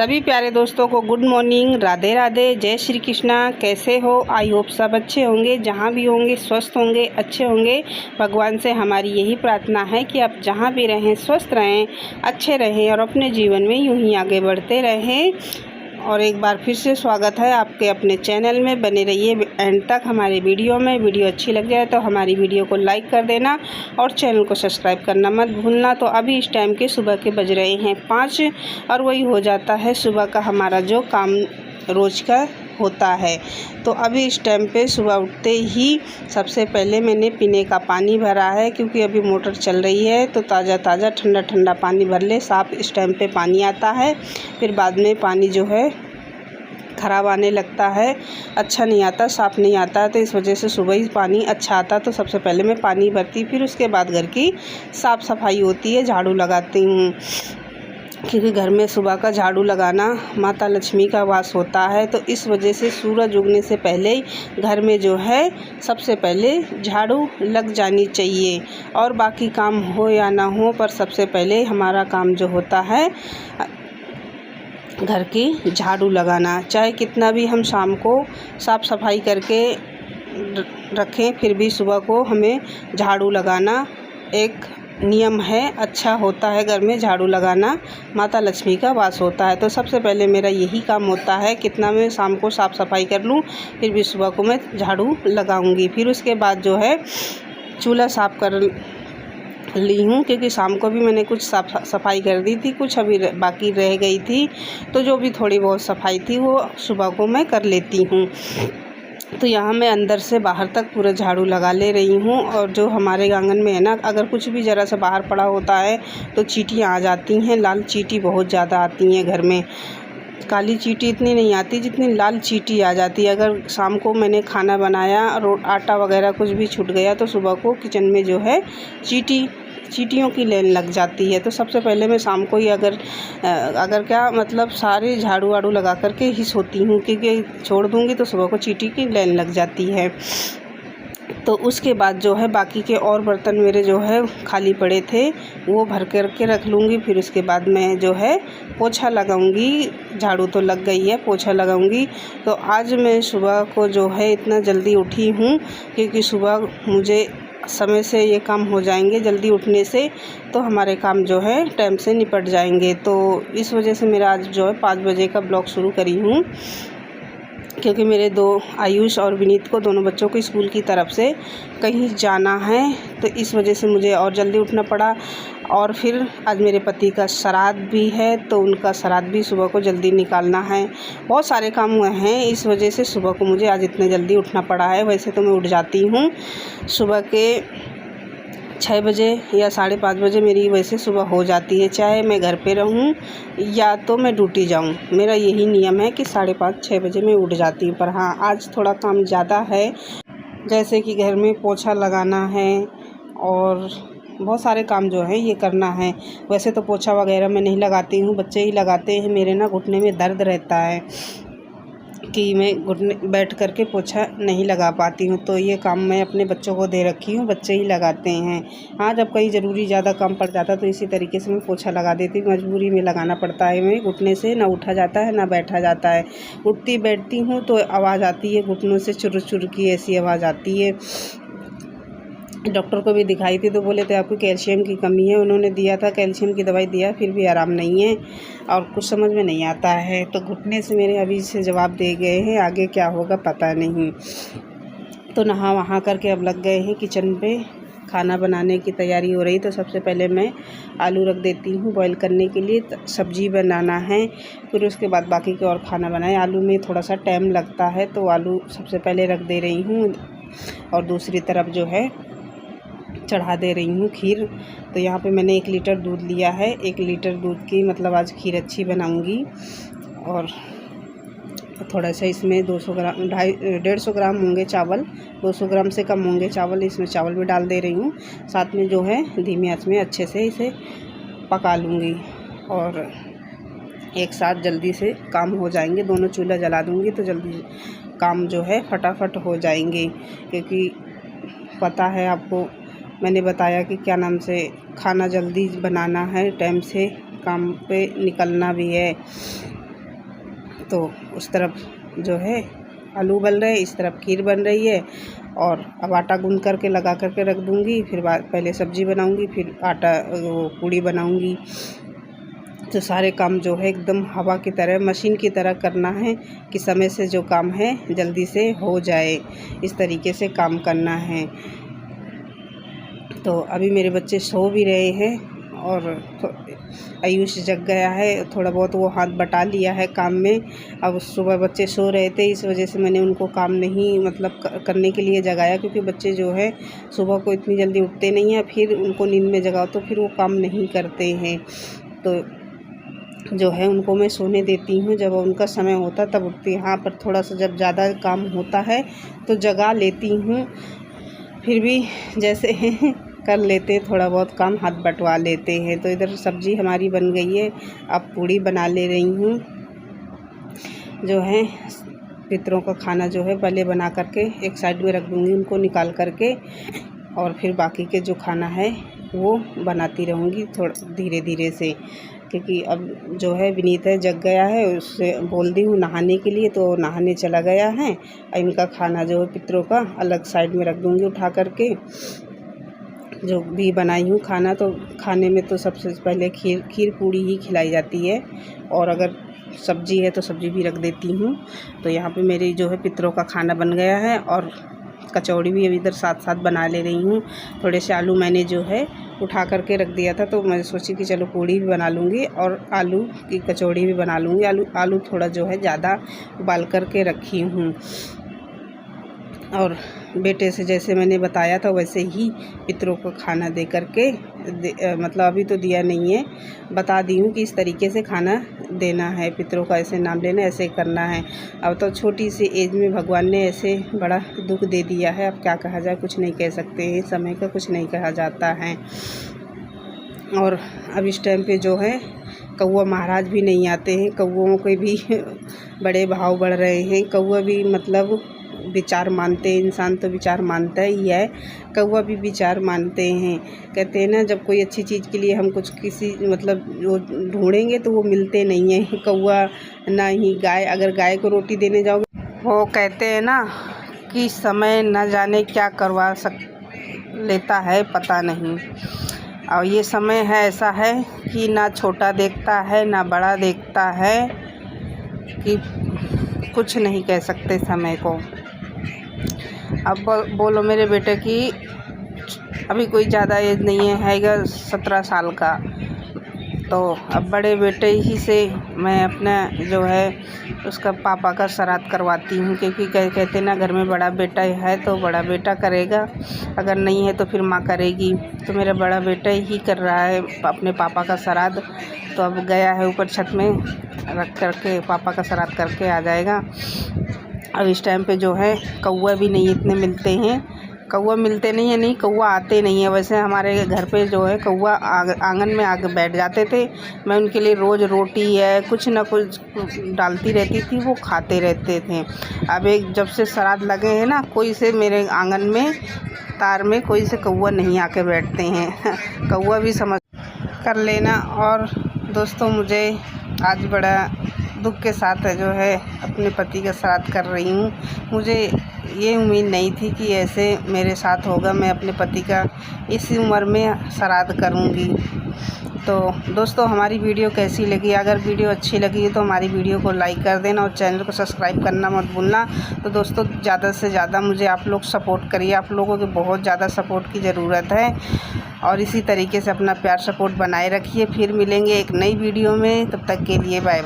सभी प्यारे दोस्तों को गुड मॉर्निंग, राधे राधे, जय श्री कृष्णा। कैसे हो? आई होप सब अच्छे होंगे, जहाँ भी होंगे स्वस्थ होंगे, अच्छे होंगे। भगवान से हमारी यही प्रार्थना है कि आप जहाँ भी रहें स्वस्थ रहें, अच्छे रहें और अपने जीवन में यूं ही आगे बढ़ते रहें। और एक बार फिर से स्वागत है आपके अपने चैनल में। बने रहिए एंड तक हमारे वीडियो में। वीडियो अच्छी लग जाए तो हमारी वीडियो को लाइक कर देना और चैनल को सब्सक्राइब करना मत भूलना। तो अभी इस टाइम के सुबह के बज रहे हैं 5 और वही हो जाता है सुबह का हमारा जो काम रोज़ का होता है। तो अभी इस टाइम पे सुबह उठते ही सबसे पहले मैंने पीने का पानी भरा है, क्योंकि अभी मोटर चल रही है तो ताज़ा ताज़ा ठंडा ठंडा पानी भर ले। साफ़ इस टाइम पे पानी आता है, फिर बाद में पानी जो है ख़राब आने लगता है, अच्छा नहीं आता, साफ़ नहीं आता। तो इस वजह से सुबह ही पानी अच्छा आता तो सबसे पहले मैं पानी भरती, फिर उसके बाद घर की साफ़ सफाई होती है, झाड़ू लगाती हूँ। क्योंकि घर में सुबह का झाड़ू लगाना माता लक्ष्मी का वास होता है, तो इस वजह से सूरज उगने से पहले ही घर में जो है सबसे पहले झाड़ू लग जानी चाहिए। और बाकी काम हो या ना हो, पर सबसे पहले हमारा काम जो होता है घर की झाड़ू लगाना। चाहे कितना भी हम शाम को साफ़ सफाई करके रखें, फिर भी सुबह को हमें झाड़ू लगाना एक नियम है, अच्छा होता है। घर में झाड़ू लगाना माता लक्ष्मी का वास होता है। तो सबसे पहले मेरा यही काम होता है, कितना मैं शाम को साफ़ सफाई कर लूँ, फिर भी सुबह को मैं झाड़ू लगाऊंगी। फिर उसके बाद जो है चूल्हा साफ़ कर ली हूँ, क्योंकि शाम को भी मैंने कुछ साफ़ सफाई कर दी थी, कुछ अभी बाकी रह गई थी, तो जो भी थोड़ी बहुत सफाई थी वो सुबह को मैं कर लेती हूँ। तो यहाँ मैं अंदर से बाहर तक पूरा झाड़ू लगा ले रही हूँ। और जो हमारे आंगन में है ना, अगर कुछ भी ज़रा सा बाहर पड़ा होता है तो चींटियाँ आ जाती हैं। लाल चींटी बहुत ज़्यादा आती हैं घर में, काली चींटी इतनी नहीं आती जितनी लाल चींटी आ जाती है। अगर शाम को मैंने खाना बनाया और आटा वगैरह कुछ भी छूट गया तो सुबह को किचन में जो है चींटियों की लाइन लग जाती है। तो सबसे पहले मैं शाम को ही अगर क्या मतलब सारे झाड़ू वाड़ू लगा करके ही सोती हूँ, क्योंकि छोड़ दूँगी तो सुबह को चींटी की लाइन लग जाती है। तो उसके बाद जो है बाकी के और बर्तन मेरे जो है खाली पड़े थे वो भर करके रख लूँगी। फिर उसके बाद मैं जो है पोछा लगाऊंगी। झाड़ू तो लग गई है, पोछा लगाऊंगी। तो आज मैं सुबह को जो है इतना जल्दी उठी हूँ, क्योंकि सुबह मुझे समय से ये काम हो जाएंगे। जल्दी उठने से तो हमारे काम जो है टाइम से निपट जाएंगे। तो इस वजह से मेरा आज जो है 5 बजे का ब्लॉग शुरू करी हूँ, क्योंकि मेरे दो आयुष और विनीत को, दोनों बच्चों को स्कूल की तरफ से कहीं जाना है, तो इस वजह से मुझे और जल्दी उठना पड़ा। और फिर आज मेरे पति का श्राद्ध भी है, तो उनका श्राद्ध भी सुबह को जल्दी निकालना है। बहुत सारे काम हुए हैं, इस वजह से सुबह को मुझे आज इतने जल्दी उठना पड़ा है। वैसे तो मैं उठ जाती हूँ सुबह के 6 बजे या 5:30 बजे, मेरी वैसे सुबह हो जाती है, चाहे मैं घर पे रहूं या तो मैं ड्यूटी जाऊं। मेरा यही नियम है कि 5:30-6 बजे मैं उठ जाती हूँ। पर हाँ, आज थोड़ा काम ज़्यादा है, जैसे कि घर में पोछा लगाना है और बहुत सारे काम जो है ये करना है। वैसे तो पोछा वगैरह मैं नहीं लगाती हूँ, बच्चे ही लगाते हैं। मेरे ना घुटने में दर्द रहता है कि मैं घुटने बैठ करके पोछा नहीं लगा पाती हूँ, तो ये काम मैं अपने बच्चों को दे रखी हूँ, बच्चे ही लगाते हैं। हाँ, जब कहीं ज़रूरी ज़्यादा काम पड़ जाता तो इसी तरीके से मैं पोछा लगा देती हूँ। मजबूरी में लगाना पड़ता है, मैं घुटने से ना उठा जाता है ना बैठा जाता है। उठती बैठती हूँ तो आवाज़ आती है घुटनों से, चुर चुर की ऐसी आवाज़ आती है। डॉक्टर को भी दिखाई थी तो बोले थे आपको कैल्शियम की कमी है। उन्होंने दिया था, कैल्शियम की दवाई दिया, फिर भी आराम नहीं है और कुछ समझ में नहीं आता है। तो घुटने से मेरे अभी से जवाब दे गए हैं, आगे क्या होगा पता नहीं। तो नहा वहाँ करके अब लग गए हैं किचन पे, खाना बनाने की तैयारी हो रही। तो सबसे पहले मैं आलू रख देती हूँ बॉईल करने के लिए, सब्जी बनाना है, फिर उसके बाद बाकी के और खाना बनाए। आलू में थोड़ा सा टाइम लगता है, तो आलू सबसे पहले रख दे रही हूँ और दूसरी तरफ जो है चढ़ा दे रही हूँ खीर। तो यहाँ पे मैंने 1 लीटर दूध लिया है, 1 लीटर दूध की मतलब आज खीर अच्छी बनाऊँगी। और थोड़ा सा इसमें 200 ग्राम 150 ग्राम होंगे चावल, 200 ग्राम से कम होंगे चावल, इसमें चावल भी डाल दे रही हूँ। साथ में जो है धीमी आंच में अच्छे से इसे पका लूँगी और एक साथ जल्दी से काम हो जाएंगे। दोनों चूल्हा जला दूँगी तो जल्दी काम जो है फटाफट हो जाएंगे, क्योंकि पता है आपको, मैंने बताया कि क्या नाम से खाना जल्दी बनाना है, टाइम से काम पे निकलना भी है। तो उस तरफ जो है आलू बन रहे हैं, इस तरफ खीर बन रही है। और अब आटा गूंद करके लगा करके रख दूँगी, फिर पहले सब्ज़ी बनाऊँगी, फिर आटा वो पूड़ी बनाऊँगी। तो सारे काम जो है एकदम हवा की तरह, मशीन की तरह करना है कि समय से जो काम है जल्दी से हो जाए, इस तरीके से काम करना है। तो अभी मेरे बच्चे सो भी रहे हैं और आयुष जग गया है, थोड़ा बहुत वो हाथ बटा लिया है काम में। अब सुबह बच्चे सो रहे थे, इस वजह से मैंने उनको काम नहीं मतलब करने के लिए जगाया, क्योंकि बच्चे जो है सुबह को इतनी जल्दी उठते नहीं हैं, फिर उनको नींद में जगाओ तो फिर वो काम नहीं करते हैं। तो जो है उनको मैं सोने देती हूँ, जब उनका समय होता तब उठती। यहाँ पर थोड़ा सा जब ज़्यादा काम होता है तो जगा लेती हूँ, फिर भी जैसे कर लेते, थोड़ा बहुत काम हाथ बटवा लेते हैं। तो इधर सब्ज़ी हमारी बन गई है, अब पूड़ी बना ले रही हूँ। जो है पितरों का खाना जो है पहले बना करके एक साइड में रख दूँगी उनको निकाल करके, और फिर बाकी के जो खाना है वो बनाती रहूँगी थोड़ा धीरे धीरे से, क्योंकि अब जो है विनीत है जग गया है, उससे बोल दी हूँ नहाने के लिए, तो नहाने चला गया है। इनका खाना जो है पितरों का अलग साइड में रख दूँगी उठा करके। जो भी बनाई हूँ खाना, तो खाने में तो सबसे पहले खीर पूड़ी ही खिलाई जाती है, और अगर सब्ज़ी है तो सब्ज़ी भी रख देती हूँ। तो यहाँ पे मेरी जो है पितरों का खाना बन गया है, और कचौड़ी भी अभी इधर साथ साथ बना ले रही हूँ। थोड़े से आलू मैंने जो है उठा करके रख दिया था, तो मैं सोची कि चलो पूड़ी भी बना लूँगी और आलू की कचौड़ी भी बना लूँगी। आलू थोड़ा जो है ज़्यादा उबाल करके रखी हूँ, और बेटे से जैसे मैंने बताया था वैसे ही पितरों को खाना दे करके मतलब अभी तो दिया नहीं है, बता दी हूँ कि इस तरीके से खाना देना है, पितरों का ऐसे नाम लेना, ऐसे करना है। अब तो छोटी सी एज में भगवान ने ऐसे बड़ा दुख दे दिया है, अब क्या कहा जाए, कुछ नहीं कह सकते हैं, समय का कुछ नहीं कहा जाता है। और अब इस टाइम पे जो है कौवा महाराज भी नहीं आते हैं, कौवों के भी बड़े भाव बढ़ रहे हैं। कौवा भी मतलब विचार मानते हैं, इंसान तो विचार मानता ही है, कौवा भी विचार मानते हैं। कहते हैं ना, जब कोई अच्छी चीज़ के लिए हम कुछ किसी मतलब वो ढूंढेंगे तो वो मिलते नहीं हैं। कौवा ना ही गाय, अगर गाय को रोटी देने जाओगे, वो कहते हैं ना कि समय न जाने क्या करवा लेता है पता नहीं। और ये समय है ऐसा है कि ना छोटा देखता है ना बड़ा देखता है, कि कुछ नहीं कह सकते समय को। अब बोलो मेरे बेटे की अभी कोई ज़्यादा एज नहीं है 17 साल का, तो अब बड़े बेटे ही से मैं अपना जो है उसका पापा का श्राद्ध करवाती हूँ, क्योंकि कहते ना घर में बड़ा बेटा है तो बड़ा बेटा करेगा, अगर नहीं है तो फिर माँ करेगी। तो मेरा बड़ा बेटा ही कर रहा है अपने पापा का श्राद्ध। तो अब गया है ऊपर छत में रख करके पापा का श्राद्ध करके आ जाएगा। अब इस टाइम पे जो है कौवा भी नहीं इतने मिलते हैं, कौवा मिलते नहीं है, नहीं कौवा आते नहीं है। वैसे हमारे घर पे जो है कौवा आंगन में आके बैठ जाते थे, मैं उनके लिए रोज़ रोटी है कुछ ना कुछ डालती रहती थी, वो खाते रहते थे। अब एक जब से श्राद्ध लगे हैं ना, कोई से मेरे आंगन में तार में कोई से कौवा नहीं आके बैठते हैं। कौवा भी समझ कर लेना। और दोस्तों, मुझे आज बड़ा दुख के साथ जो है अपने पति का श्राद्ध कर रही हूँ। मुझे ये उम्मीद नहीं थी कि ऐसे मेरे साथ होगा, मैं अपने पति का इस उम्र में श्राद्ध करूँगी। तो दोस्तों, हमारी वीडियो कैसी लगी? अगर वीडियो अच्छी लगी तो हमारी वीडियो को लाइक कर देना और चैनल को सब्सक्राइब करना मत भूलना। तो दोस्तों, ज़्यादा से ज़्यादा मुझे आप लोग सपोर्ट करिए, आप लोगों की बहुत ज़्यादा सपोर्ट की ज़रूरत है, और इसी तरीके से अपना प्यार सपोर्ट बनाए रखिए। फिर मिलेंगे एक नई वीडियो में, तब तक के लिए बाय।